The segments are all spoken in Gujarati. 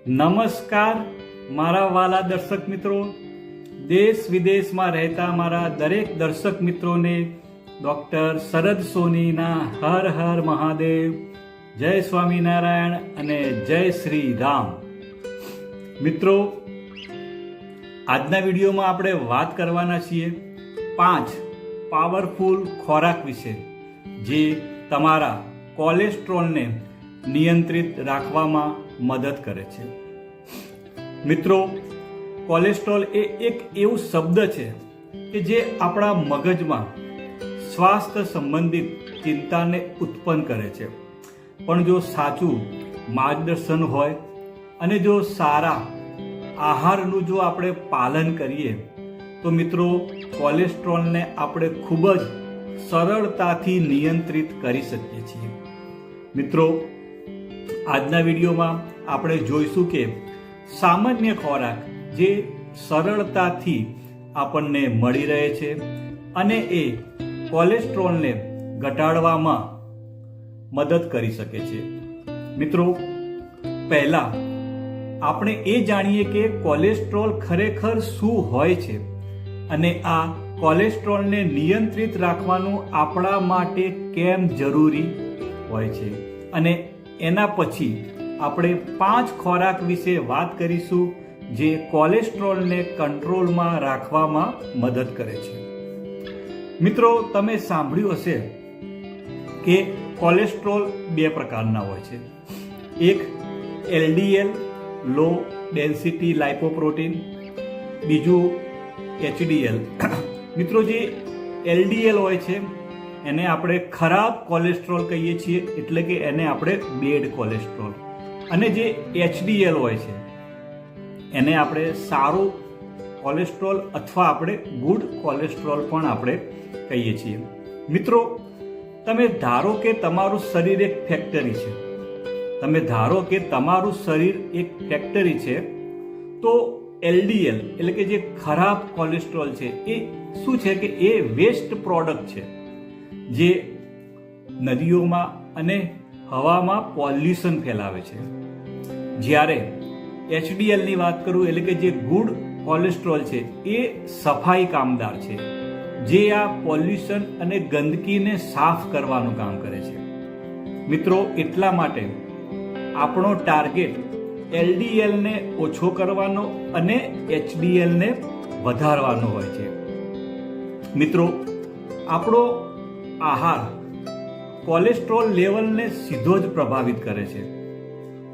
નમસ્કાર મારા વાલા દર્શક મિત્રો, દેશ વિદેશમાં રહેતા મારા દરેક દર્શક મિત્રોને ડૉક્ટર શરદ સોનીના હર હર મહાદેવ, જય સ્વામિનારાયણ અને જય શ્રી રામ. મિત્રો, આજના વિડીયોમાં આપણે વાત કરવાના છીએ 5 પાવરફુલ ખોરાક વિશે જે તમારા કોલેસ્ટ્રોલને નિયંત્રિત રાખવામાં મદદ કરે છે. મિત્રો, કોલેસ્ટ્રોલ એ એક એવું શબ્દ છે કે જે આપણા મગજમાં સ્વાસ્થ્ય સંબંધિત ચિંતાને ઉત્પન્ન કરે છે, પણ જો સાચું માર્ગદર્શન હોય અને જો સારા આહારનું જો આપણે પાલન કરીએ તો મિત્રો કોલેસ્ટ્રોલને આપણે ખૂબ જ સરળતાથી નિયંત્રિત કરી શકીએ છીએ. મિત્રો, આજના વિડીયોમાં આપણે જોઈશું કે સામાન્ય ખોરાક જે સરળતાથી આપણને મળી રહે છે અને એ કોલેસ્ટ્રોલને ઘટાડવામાં મદદ કરી શકે છે. મિત્રો, પહેલા આપણે એ જાણીએ કે કોલેસ્ટ્રોલ ખરેખર શું હોય છે અને આ કોલેસ્ટ્રોલને નિયંત્રિત રાખવાનું આપણા માટે કેમ જરૂરી હોય છે, અને એના પછી આપણે 5 ખોરાક વિશે વાત કરીશું જે કોલેસ્ટ્રોલને કંટ્રોલમાં રાખવામાં મદદ કરે છે. મિત્રો, તમે સાંભળ્યું હશે કે કોલેસ્ટ્રોલ 2 પ્રકારના હોય છે. એક LDL લો ડેન્સિટી લાઇપોપ્રોટીન, બીજું HDL. મિત્રો, જે LDL હોય છે એને આપણે ખરાબ કોલેસ્ટ્રોલ કહીએ છીએ, એટલે કે એને આપણે બેડ કોલેસ્ટ્રોલ, અને જે HDL હોય છે એને આપણે સારું કોલેસ્ટ્રોલ અથવા આપણે ગુડ કોલેસ્ટ્રોલ પણ આપણે કહીએ છીએ. મિત્રો, તમે ધારો કે તમારું શરીર એક ફેક્ટરી છે, તો LDL એટલે કે જે ખરાબ કોલેસ્ટ્રોલ છે એ શું છે કે એ વેસ્ટ પ્રોડક્ટ છે જે નદીઓમાં અને હવામાં પોલ્યુશન ફેલાવે છે. જ્યારે HDL ની વાત કરું એટલે કે જે ગુડ કોલેસ્ટ્રોલ છે એ સફાઈ કામદાર છે, જે આ પોલ્યુશન અને ગંદકીને સાફ કરવાનું કામ કરે છે. મિત્રો, એટલા માટે આપણો ટાર્ગેટ LDL ને ઓછો કરવાનો અને HDL ને વધારવાનો હોય છે. મિત્રો, આપણો આહાર કોલેસ્ટ્રોલ લેવલને સીધો જ પ્રભાવિત કરે છે.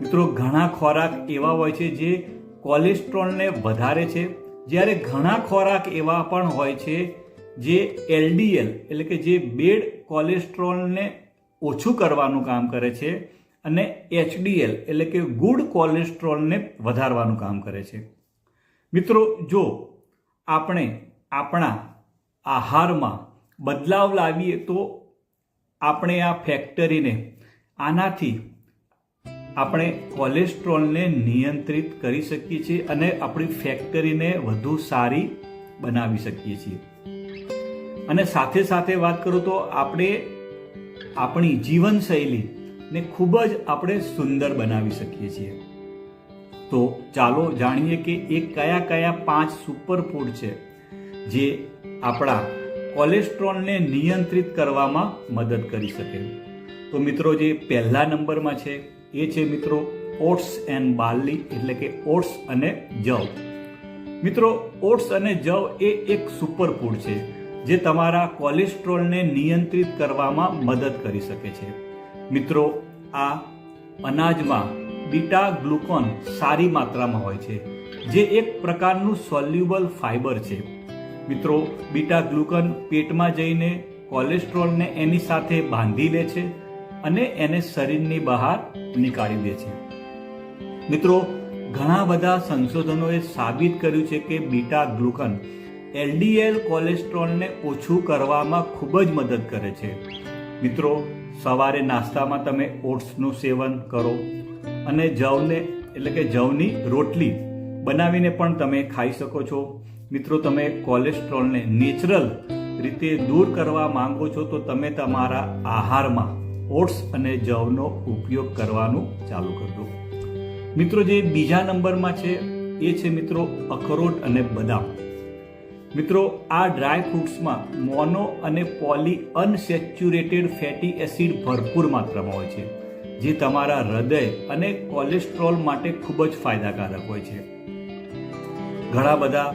મિત્રો, ઘણા ખોરાક એવા હોય છે જે કોલેસ્ટ્રોલને વધારે છે, જ્યારે ઘણા ખોરાક એવા પણ હોય છે જે LDL એટલે કે જે બેડ કોલેસ્ટ્રોલને ઓછું કરવાનું કામ કરે છે અને HDL એટલે કે ગુડ કોલેસ્ટ્રોલને વધારવાનું કામ કરે છે. મિત્રો, જો આપણે આપણા આહારમાં બદલાવ લાવીએ તો આપણે આ ફેક્ટરીને આનાથી આપણે કોલેસ્ટ્રોલને નિયંત્રિત કરી શકીએ છીએ અને આપણી ફેક્ટરીને વધુ સારી બનાવી શકીએ છીએ. અને સાથે સાથે વાત કરું તો આપણે આપણી જીવનશૈલીને ખૂબ જ આપણે સુંદર બનાવી શકીએ છીએ. તો ચાલો જાણીએ કે એ કયા કયા 5 સુપરફૂડ છે જે આપણા કોલેસ્ટ્રોલને નિયંત્રિત કરવામાં મદદ કરી શકે. તો મિત્રો, જે પહેલા નંબરમાં છે એ છે મિત્રો ઓટ્સ એન્ડ બાર્લી એટલે કે ઓટ્સ અને જવ. મિત્રો, ઓટ્સ અને જવ એ એક સુપરફૂડ છે જે તમારા કોલેસ્ટ્રોલને નિયંત્રિત કરવામાં મદદ કરી શકે છે. મિત્રો, આ અનાજમાં બીટા ગ્લુકોન સારી માત્રામાં હોય છે, જે એક પ્રકારનું સોલ્યુબલ ફાઇબર છે. મિત્રો, બીટા ગ્લુકન પેટમાં જઈને કોલેસ્ટ્રોલને એની સાથે બાંધી લે છે અને એને શરીરની બહાર નીકાળી દે છે. મિત્રો, ઘણા બધા સંશોધનોએ સાબિત કર્યું છે કે બીટા ગ્લુકન LDL કોલેસ્ટ્રોલને ઓછું કરવામાં ખૂબ જ મદદ કરે છે. મિત્રો, સવારે નાસ્તામાં તમે ઓટ્સનું સેવન કરો અને જવને એટલે કે જવની રોટલી બનાવીને પણ તમે ખાઈ શકો છો. મિત્રો, તમે કોલેસ્ટ્રોલને નેચરલ રીતે દૂર કરવા માંગો છો તો તમે તમારા આહારમાં ઓટ્સ અને જવનો ઉપયોગ કરવાનું ચાલુ કરજો. મિત્રો જે બીજા નંબરમાં છે એ છે મિત્રો અખરોટ અને બદામ. મિત્રો આ ડ્રાય ફ્રૂટ્સમાં મોનો અને પોલી અનસેચ્યુરેટેડ ફેટી એસિડ ભરપૂર માત્રામાં હોય છે, જે તમારા હૃદય અને કોલેસ્ટ્રોલ માટે ખૂબ જ ફાયદાકારક હોય છે. ઘણા બધા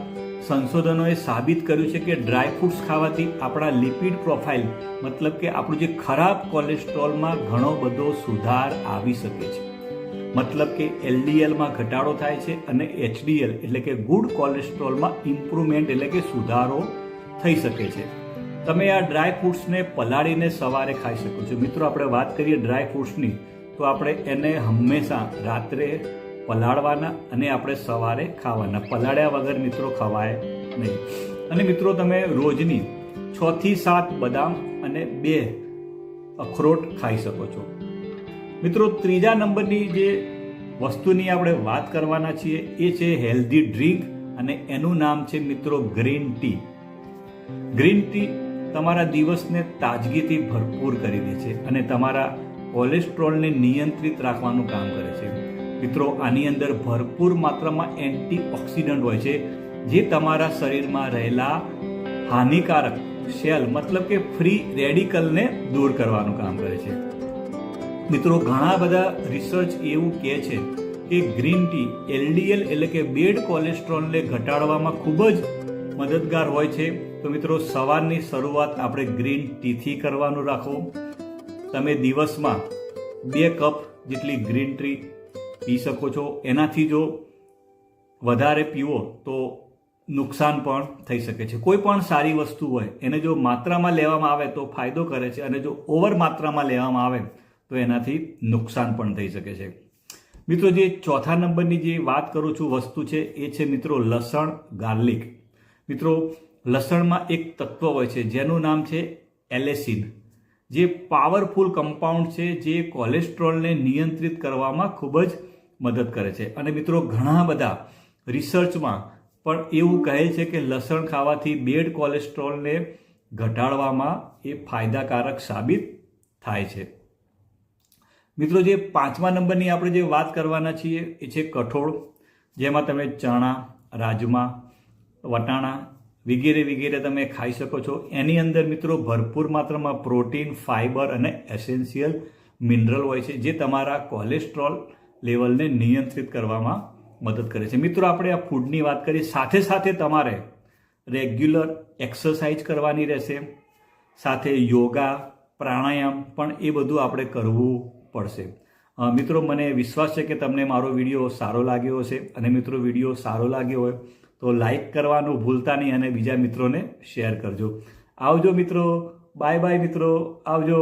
સંશોધનોએ સાબિત કર્યું છે કે ડ્રાય ફ્રૂટ્સ ખાવાથી આપણા લિપિડ પ્રોફાઇલ મતલબ કે આપણું જે ખરાબ કોલેસ્ટ્રોલમાં ઘણો બધો સુધાર આવી શકે છે. મતલબ કે એલડીએલમાં ઘટાડો થાય છે અને એચડીએલ એટલે કે ગુડ કોલેસ્ટ્રોલમાં ઇમ્પ્રુવમેન્ટ એટલે કે સુધારો થઈ શકે છે. તમે આ ડ્રાય ફ્રૂટ્સને પલાળીને સવારે ખાઈ શકો છો. મિત્રો આપણે વાત કરીએ ડ્રાય ફ્રૂટ્સની તો આપણે એને હંમેશા રાત્રે પલાળવાના અને આપણે સવારે ખાવાના. પલાળ્યા વગર મિત્રો ખવાય નહીં. અને મિત્રો તમે રોજની 6 થી 7 બદામ અને 2 અખરોટ ખાઈ શકો છો. મિત્રો ત્રીજા નંબરની જે વસ્તુની આપણે વાત કરવાના છીએ એ છે હેલ્ધી ડ્રિંક અને એનું નામ છે મિત્રો ગ્રીન ટી. ગ્રીન ટી તમારા દિવસને તાજગીથી ભરપૂર કરી દે છે અને તમારા કોલેસ્ટ્રોલને નિયંત્રિત રાખવાનું કામ કરે છે. મિત્રો આની અંદર ભરપૂર માત્રામાં એન્ટીઓક્સિડન્ટ હોય છે, જે તમારા શરીરમાં રહેલા હાનિકારક સેલ મતલબ કે ફ્રી રેડિકલને દૂર કરવાનું કામ કરે છે. મિત્રો ઘણા બધા રિસર્ચ એવું કહે છે કે ગ્રીન ટી એલડીએલ એટલે કે બેડ કોલેસ્ટ્રોલને ઘટાડવામાં ખૂબ જ મદદગાર હોય છે. તો મિત્રો સવારની શરૂઆત આપણે ગ્રીન ટીથી કરવાનું રાખો. તમે દિવસમાં 2 કપ જેટલી ગ્રીન ટી પી શકો છો. એનાથી જો વધારે પીવો તો નુકસાન પણ થઈ શકે છે. કોઈ પણ સારી વસ્તુ હોય એને જો માત્રામાં લેવામાં આવે તો ફાયદો કરે છે અને જો ઓવર માત્રામાં લેવામાં આવે તો એનાથી નુકસાન પણ થઈ શકે છે. મિત્રો જે ચોથા નંબરની જે વાત કરું છું વસ્તુ છે એ છે મિત્રો લસણ ગાર્લિક. મિત્રો લસણમાં એક તત્વ હોય છે જેનું નામ છે એલેસિન, જે પાવરફુલ કમ્પાઉન્ડ છે જે કોલેસ્ટ્રોલને નિયંત્રિત કરવામાં ખૂબ જ મદદ કરે છે. અને મિત્રો ઘણા બધા રિસર્ચમાં પણ એવું કહે છે કે લસણ ખાવાથી બેડ કોલેસ્ટ્રોલને ઘટાડવામાં એ ફાયદાકારક સાબિત થાય છે. મિત્રો જે 5મા નંબરની આપણે જે વાત કરવાના છીએ એ છે કઠોળ, જેમાં તમે ચણા, રાજમા, વટાણા વગેરે વગેરે તમે ખાઈ શકો છો. એની અંદર મિત્રો ભરપૂર માત્રામાં પ્રોટીન, ફાઇબર અને એસેન્શિયલ મિનરલ હોય છે, જે તમારા કોલેસ્ટ્રોલ લેવલને નિયંત્રિત કરવામાં મદદ કરે છે. મિત્રો આપણે આ ફૂડની વાત કરી, સાથે સાથે તમારે રેગ્યુલર એક્સરસાઇઝ કરવાની રહેશે, સાથે યોગા, પ્રાણાયામ પણ એ બધું આપણે કરવું પડશે. મિત્રો મને વિશ્વાસ છે કે તમને મારો વિડીયો સારો લાગ્યો હશે અને મિત્રો વિડીયો સારો લાગ્યો હોય તો લાઈક કરવાનું ભૂલતા નહીં અને બીજા મિત્રોને શેર કરજો. આવજો મિત્રો, બાય બાય મિત્રો, આવજો.